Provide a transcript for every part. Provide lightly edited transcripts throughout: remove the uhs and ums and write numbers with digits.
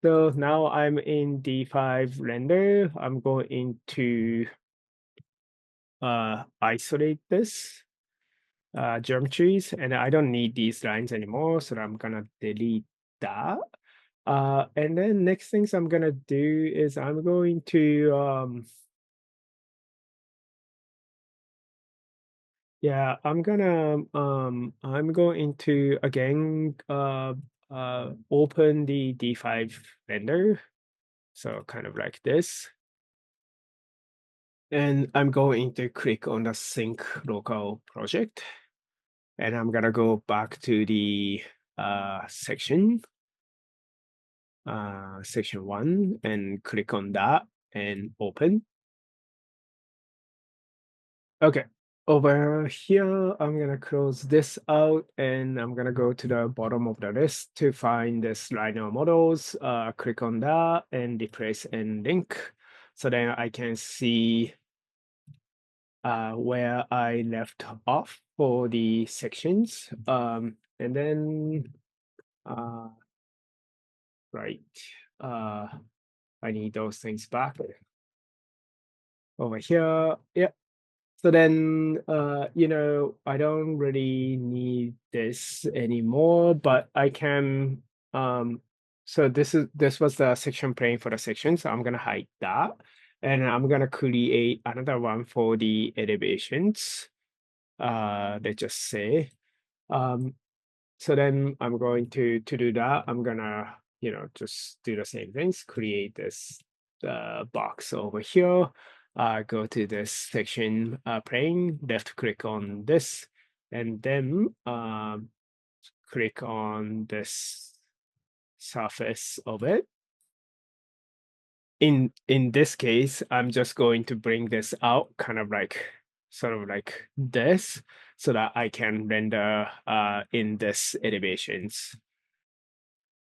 So now I'm in D5 render. I'm going to isolate this geometries, and I don't need these lines anymore, so I'm gonna delete that. And then next things I'm gonna do is I'm going to yeah, I'm going to again open the D5 render. So kind of like this. And I'm going to click on the sync local project. And I'm gonna go back to the section, section 1, and click on that and open. Okay, over here, I'm gonna close this out and I'm gonna go to the bottom of the list to find this Rhino models, click on that and replace and link. So then I can see where I left off for the sections. And then, right, uh, I need those things back over here. Yeah. So then, I don't really need this anymore, but I can, so this was the section plane for the section, so I'm gonna hide that. And I'm gonna create another one for the elevations. Let's just say. Um, so then I'm going to do that. I'm gonna, just do the same things, create this box over here, go to this section plane, left click on this, and then click on this surface of it. In this case, I'm just going to bring this out kind of like sort of like this so that I can render in this elevations.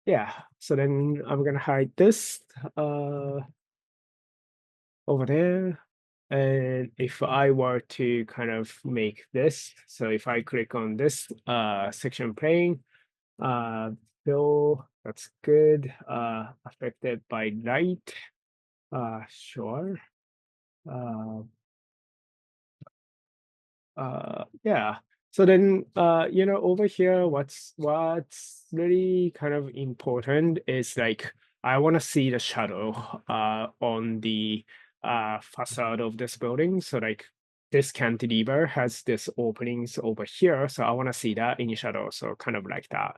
Yeah, so then I'm gonna hide this uh over there. And if I were to kind of make this, so if I click on this section plane, uh fill, that's good. Affected by light. Sure. Uh yeah. So then over here what's really kind of important is like I want to see the shadow on the facade of this building. So like this cantilever has this openings over here, so I want to see that in shadow, so kind of like that.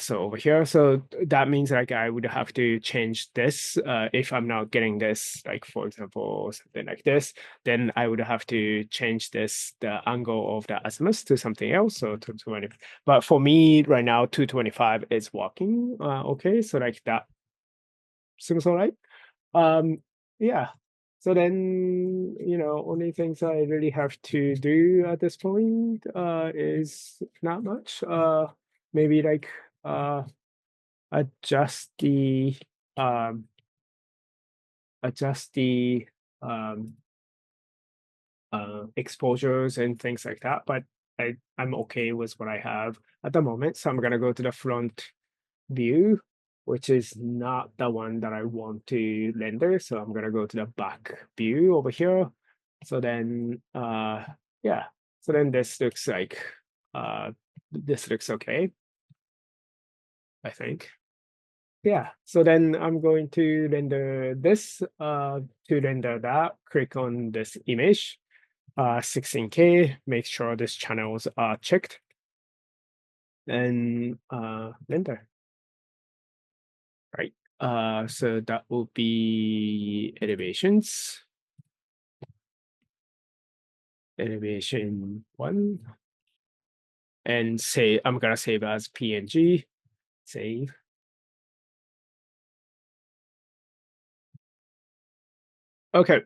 So over here, so that means like I would have to change this if I'm not getting this, like for example something like this, then I would have to change the angle of the azimuth to something else, so 220. But for me right now, 225 is working. Okay, so like that seems all right. Um, yeah. So then, only things I really have to do at this point is not much. Maybe like adjust the um adjust the um exposures and things like that. But I'm okay with what I have at the moment. So I'm gonna go to the front view, which is not the one that I want to render. So I'm gonna go to the back view over here. So then, yeah. So then this looks like this looks okay, I think. Yeah. So then I'm going to render this. To render that, click on this image. 16K, make sure these channels are checked, and render, right? So that will be elevations, elevation 1, and say I'm gonna save as PNG, save. Okay,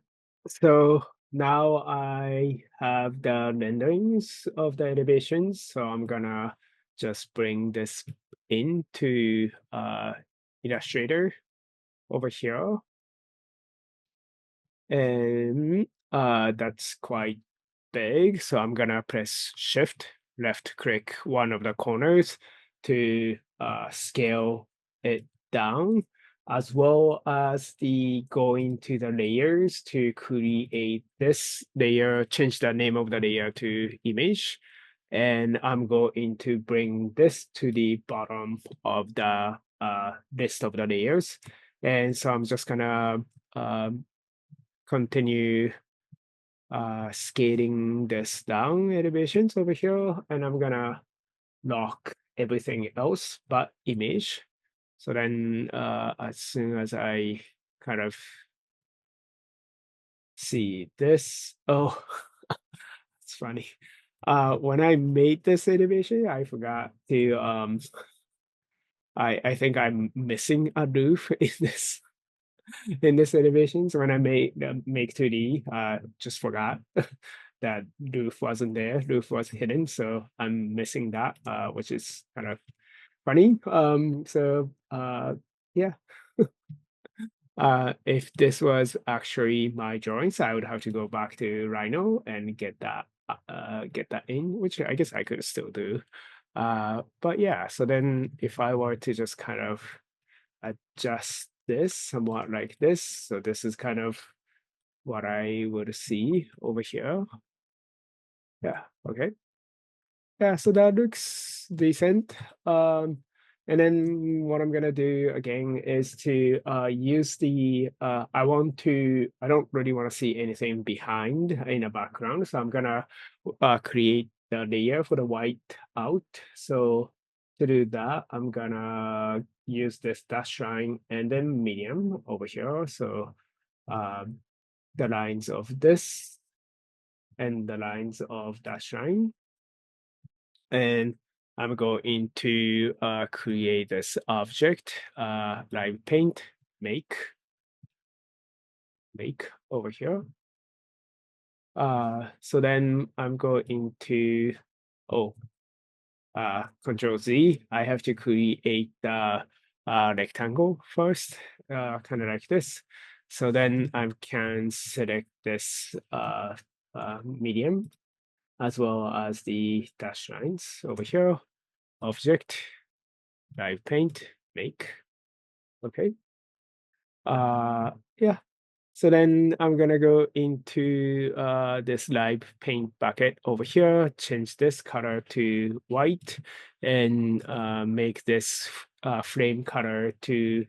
so now I have the renderings of the elevations, so I'm gonna just bring this into Illustrator over here. And that's quite big, so I'm gonna press shift left click one of the corners to scale it down. as well as the going to the layers to create this layer, change the name of the layer to image. And I'm going to bring this to the bottom of the list of the layers. And so I'm just gonna um, continue scaling this down elevations over here, and I'm gonna lock everything else but image. So then as soon as I kind of see this, oh, it's funny. When I made this animation, I forgot to I think I'm missing a roof in this animation. So when I made make 2D, just forgot that roof wasn't there. Roof was hidden, so I'm missing that, which is kind of funny. Yeah. If this was actually my drawings, I would have to go back to Rhino and get that in, which I guess I could still do. But yeah, so then if I were to just kind of adjust this somewhat like this, so this is kind of what I would see over here. Yeah, okay. Yeah, so that looks decent. And then what I'm gonna do again is to use the I don't really want to see anything behind in the background, so I'm gonna create the layer for the white out. So to do that, I'm gonna use this dash line and then medium over here. So um, the lines of this and the lines of dash line. And I'm going to create this object, like paint, make over here. So then I'm going to, oh, Control Z. I have to create the rectangle first, kind of like this. So then I can select this medium as well as the dash lines over here, object, live paint, make. Okay. Yeah. So then I'm gonna go into this live paint bucket over here, change this color to white, and make this frame color to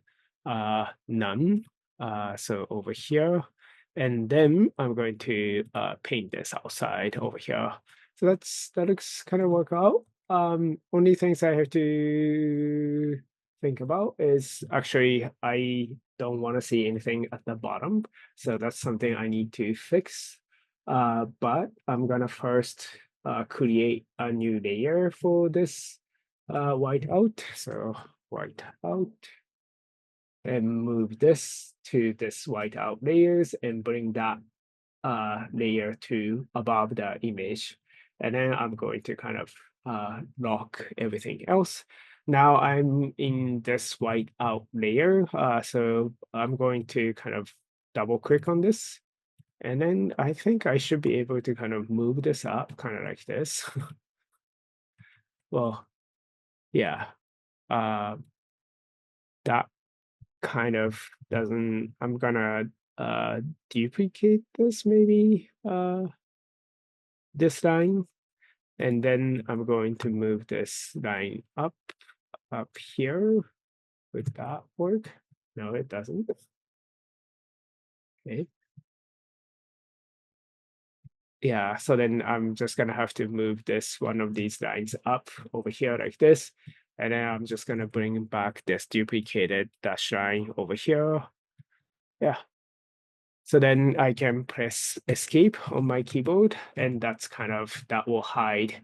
none. So over here, and then I'm going to paint this outside over here. So that looks kind of work out. Only things I have to think about is actually I don't want to see anything at the bottom. So that's something I need to fix. But I'm gonna first create a new layer for this whiteout. So whiteout and move this to this whiteout layers and bring that layer to above the image. And then I'm going to kind of lock everything else. Now I'm in this whiteout layer. So I'm going to kind of double click on this. And then I think I should be able to kind of move this up kind of like this. Well, yeah, uh, that kind of doesn't, I'm gonna duplicate this maybe this line. And then I'm going to move this line up here. Would that work? No, it doesn't. Okay. Yeah, so then I'm just gonna have to move this one of these lines up over here like this. And then I'm just gonna bring back this duplicated dash line over here. Yeah. So then I can press escape on my keyboard, and that's kind of, that will hide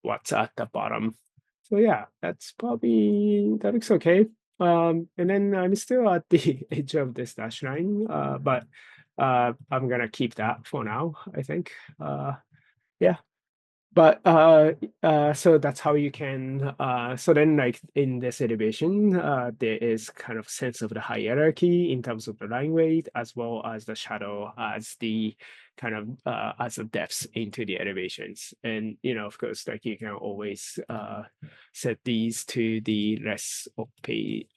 what's at the bottom. So yeah, that's probably, that looks okay. And then I'm still at the edge of this dash line, but I'm gonna keep that for now, I think. Yeah. But so that's how you can so then like in this elevation, there is kind of sense of the hierarchy in terms of the line weight as well as the shadow as the kind of as the depths into the elevations. And you know, of course, like you can always set these to the less opaque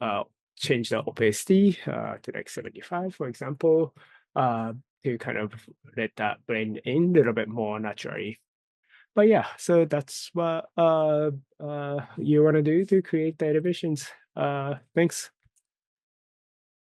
change the opacity to like 75, for example, uh, to kind of let that blend in a little bit more naturally. But yeah, so that's what you want to do to create the animations. Thanks.